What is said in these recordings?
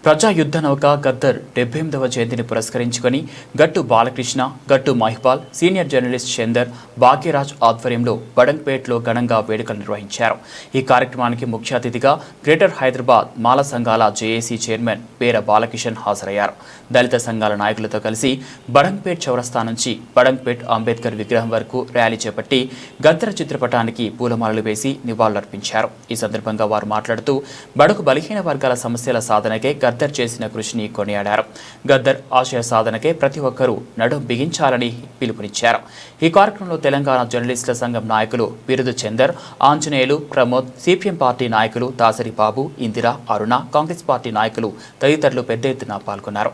ప్రజా యుద్ధ నౌక గద్దర్ 78వ జయంతిని పురస్కరించుకొని గట్టు బాలకృష్ణ, గట్టు మహిపాల్, సీనియర్ జర్నలిస్ట్ చందర్, భాగ్యరాజ్ ఆధ్వర్యంలో బడంగ్పేట్లో ఘనంగా వేడుకలు నిర్వహించారు. ఈ కార్యక్రమానికి ముఖ్య అతిథిగా గ్రేటర్ హైదరాబాద్ మాల సంఘాల జేఏసీ చైర్మన్ పేర బాలకిషన్ హాజరయ్యారు. దళిత సంఘాల నాయకులతో కలిసి బడంగ్పేట్ చౌరస్తా నుంచి బడంగ్పేట్ అంబేద్కర్ విగ్రహం వరకు ర్యాలీ చేపట్టి గద్దర్ చిత్రపటానికి పూలమాలలు వేసి నివాళులర్పించారు. ఈ సందర్భంగా వారు మాట్లాడుతూ బడుగు బలహీన వర్గాల సమస్యల సాధనకే గద్దర్ చేసిన కృషిని కొనియాడారు. గద్దర్ ఆశయ సాధనకే ప్రతి ఒక్కరూ నడుం బిగించాలని పిలుపునిచ్చారు. ఈ కార్యక్రమంలో తెలంగాణ జర్నలిస్టుల సంఘం నాయకులు బిరుదు చందర్, ఆంజనేయులు, ప్రమోద్, సిపిఎం పార్టీ నాయకులు దాసరి బాబు, ఇందిరా, అరుణ, కాంగ్రెస్ పార్టీ నాయకులు తదితరులు పెద్ద ఎత్తున పాల్గొన్నారు.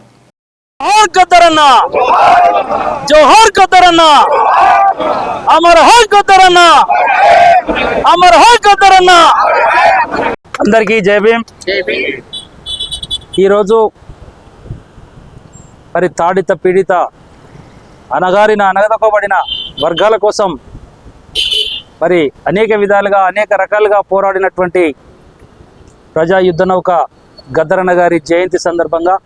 అందరికీ జై భీమ్. ఈరోజు మరి తాడిత పీడిత అనగదొక్కబడిన వర్గాల కోసం మరి అనేక విధాలుగా అనేక రకాలుగా పోరాడినటువంటి ప్రజా యుద్ధ నౌక గద్దరన్న గారి జయంతి సందర్భంగా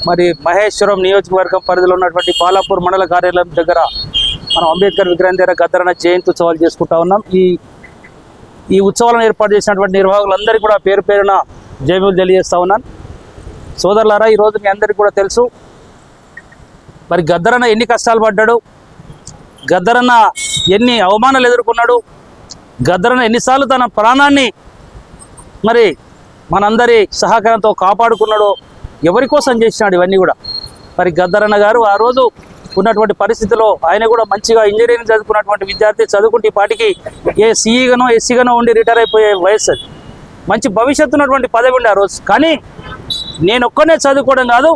మరి మహేశ్వరం నియోజకవర్గం పరిధిలో ఉన్నటువంటి బాలాపూర్ మండల కార్యాలయం దగ్గర మనం అంబేద్కర్ విగ్రహం దగ్గర గద్దరన్న జయంతి ఉత్సవాలు చేసుకుంటా ఉన్నాం. ఈ ఉత్సవాలను ఏర్పాటు చేసినటువంటి నిర్వాహకులందరికీ కూడా పేరు పేరున జైబులు తెలియజేస్తా ఉన్నాను. సోదరులారా, ఈరోజు మీ అందరికీ కూడా తెలుసు మరి గద్దరన్న ఎన్ని కష్టాలు పడ్డాడు, గద్దరన్న ఎన్ని అవమానాలు ఎదుర్కొన్నాడు, గద్దరన్న ఎన్నిసార్లు తన ప్రాణాన్ని మరి మనందరి సహకారంతో కాపాడుకున్నాడు, ఎవరి కోసం చేసినాడు ఇవన్నీ కూడా. మరి గద్దరన్న గారు ఆ రోజు ఉన్నటువంటి పరిస్థితిలో ఆయన కూడా మంచిగా ఇంజనీరింగ్ చదువుకున్నటువంటి విద్యార్థి, చదువుకుంటే పాటికి ఏ సిఈగానో ఎస్సీగానో ఉండి రిటైర్ అయిపోయే వయసు, మంచి భవిష్యత్తు ఉన్నటువంటి పదవి ఉండే ఆ రోజు. కానీ నేను ఒక్కనే చదువుకోవడం కాదు,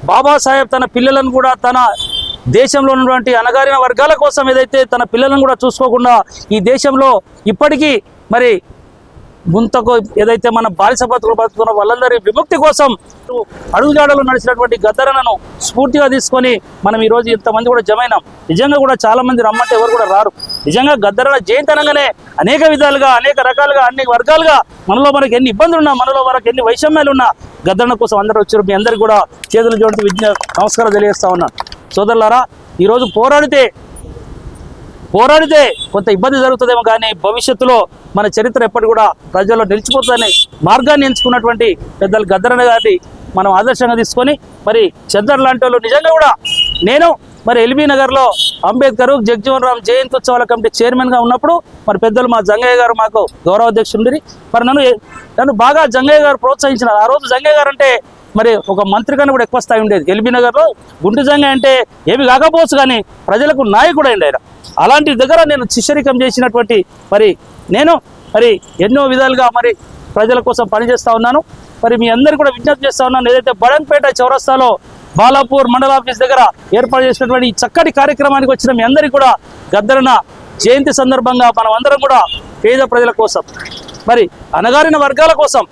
బాబాసాహెబ్ తన పిల్లలను కూడా తన దేశంలో ఉన్నటువంటి అణగారిన వర్గాల కోసం ఏదైతే తన పిల్లలను కూడా చూసుకోకుండా ఈ దేశంలో ఇప్పటికీ మరి గుంతకు ఏదైతే మన బాలిస బతుకున్న వాళ్ళందరి విముక్తి కోసం అడుగుజాడలు నడిచినటువంటి గద్దరన్నను స్ఫూర్తిగా తీసుకొని మనం ఈరోజు ఇంతమంది కూడా జమైనాం. నిజంగా కూడా చాలా మంది రమ్మంటే ఎవరు కూడా రారు. నిజంగా గద్దరన్న జయంతి అనగానే అనేక విధాలుగా అనేక రకాలుగా అన్ని వర్గాలుగా మనలో మనకు ఎన్ని ఇబ్బందులు ఉన్నా, మనలో మనకు ఎన్ని వైషమ్యాలు ఉన్నా గద్దరన్న కోసం అందరూ వచ్చారు. మీ అందరికీ కూడా చేతులు జోడించి నమస్కారం తెలియజేస్తా ఉన్నాను. సోదరులారా, ఈరోజు పోరాడితే కొంత ఇబ్బంది జరుగుతుందేమో, కానీ భవిష్యత్తులో మన చరిత్ర ఎప్పటి కూడా ప్రజల్లో నిలిచిపోతుందనే మార్గాన్ని ఎంచుకున్నటువంటి పెద్దలు గద్దరన్న గారిని మనం ఆదర్శంగా తీసుకొని మరి చందర్ లాంటి వాళ్ళు నిజంగా కూడా నేను మరి ఎల్బీ నగర్లో అంబేద్కర్ జగజీవన్ రామ్ జయంతి ఉత్సవాల కమిటీ చైర్మన్గా ఉన్నప్పుడు మరి పెద్దలు మా జంగయ్య గారు మాకు గౌరవ అధ్యక్షుడు. మరి నన్ను బాగా జంగయ్య గారు ప్రోత్సహించినారు. ఆ రోజు జంగయ్య గారు అంటే మరి ఒక మంత్రి కన్నా కూడా ఎక్కువ స్థాయి ఉండేది. ఎల్బీ నగర్లో గుంటు జంగయ్య అంటే ఏమి కాకపోవచ్చు, కానీ ప్రజలకు నాయకుడు అయింది ఆయన. అలాంటి దగ్గర నేను శిష్యరికం చేసినటువంటి నేను ఎన్నో విధాలుగా మరి ప్రజల కోసం పనిచేస్తూ ఉన్నాను. మరి మీ అందరికీ కూడా విజ్ఞప్తి చేస్తూ ఉన్నాను, ఏదైతే బడంగ్పేట చౌరస్తాలో బాలాపూర్ మండల ఆఫీస్ దగ్గర ఏర్పాటు చేసినటువంటి ఈ చక్కటి కార్యక్రమానికి వచ్చిన మీ అందరికీ కూడా గద్దరన్న జయంతి సందర్భంగా మనం అందరం కూడా పేద ప్రజల కోసం, మరి అణగారిన వర్గాల కోసం,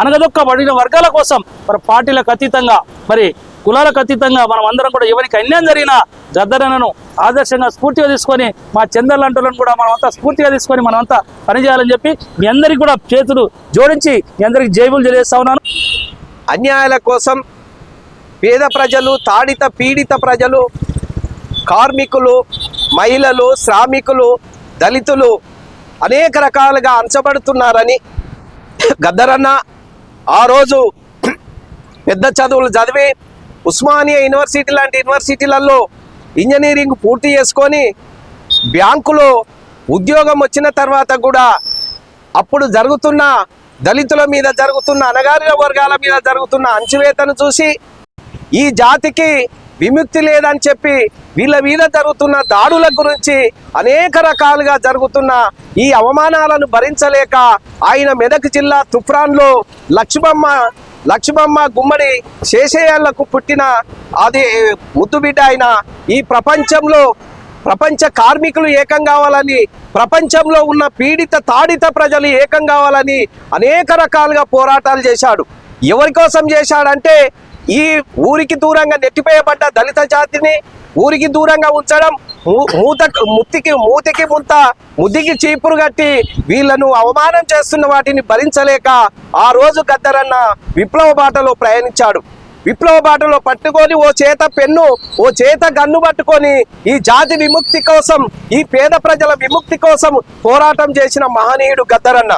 అనగదొక్కబడిన వర్గాల కోసం, మరి పార్టీలకు అతీతంగా, మరి కులాలకు అతీతంగా మనం అందరం కూడా ఎవరికి అన్యాయం జరిగినా గద్దరన్నను ఆదర్శంగా స్ఫూర్తిగా తీసుకొని మా చందర్ లాంటి కూడా మనమంతా స్ఫూర్తిగా తీసుకొని మనమంతా పనిచేయాలని చెప్పి మీ అందరికీ కూడా చేతులు జోడించి మీ అందరికి జైబులు తెలియజేస్తా ఉన్నాను. అన్యాయాల కోసం పేద ప్రజలు, తాడిత పీడిత ప్రజలు, కార్మికులు, మహిళలు, శ్రామికులు, దళితులు అనేక రకాలుగా అంచబడుతున్నారని గద్దరన్న ఆ రోజు పెద్ద చదువులు చదివి ఉస్మానియా యూనివర్సిటీ లాంటి యూనివర్సిటీలలో ఇంజనీరింగ్ పూర్తి చేసుకొని బ్యాంకులో ఉద్యోగం వచ్చిన తర్వాత కూడా అప్పుడు జరుగుతున్న దళితుల మీద జరుగుతున్న అణగారిన వర్గాల మీద జరుగుతున్న అణచివేతను చూసి ఈ జాతికి విముక్తి లేదని చెప్పి వీళ్ళ మీద జరుగుతున్న దాడుల గురించి అనేక రకాలుగా జరుగుతున్న ఈ అవమానాలను భరించలేక ఆయన మెదక్ జిల్లా తుఫ్రాన్లో లక్ష్మమ్మ గుమ్మడి శేషయ్యలకు పుట్టిన అది ముద్దుబిడ్డ ఆయన ఈ ప్రపంచ కార్మికులు ఏకం కావాలని, ప్రపంచంలో ఉన్న పీడిత తాడిత ప్రజలు ఏకం కావాలని అనేక రకాలుగా పోరాటాలు చేశాడు. ఎవరి కోసం చేశాడంటే ఈ ఊరికి దూరంగా నెట్టిపోయబడ్డ దళిత జాతిని ఊరికి దూరంగా ఉంచడం, మూతికి ముంత ముద్దికి చీపురు కట్టి వీళ్ళను అవమానం చేస్తున్న వాటిని భరించలేక ఆ రోజు గద్దరన్న విప్లవ బాటలో ప్రయాణించాడు. విప్లవ బాటలో పట్టుకొని ఓ చేత పెన్ను ఓ చేత గన్ను పట్టుకొని ఈ జాతి విముక్తి కోసం, ఈ పేద ప్రజల విముక్తి కోసం పోరాటం చేసిన మహనీయుడు గద్దరన్న.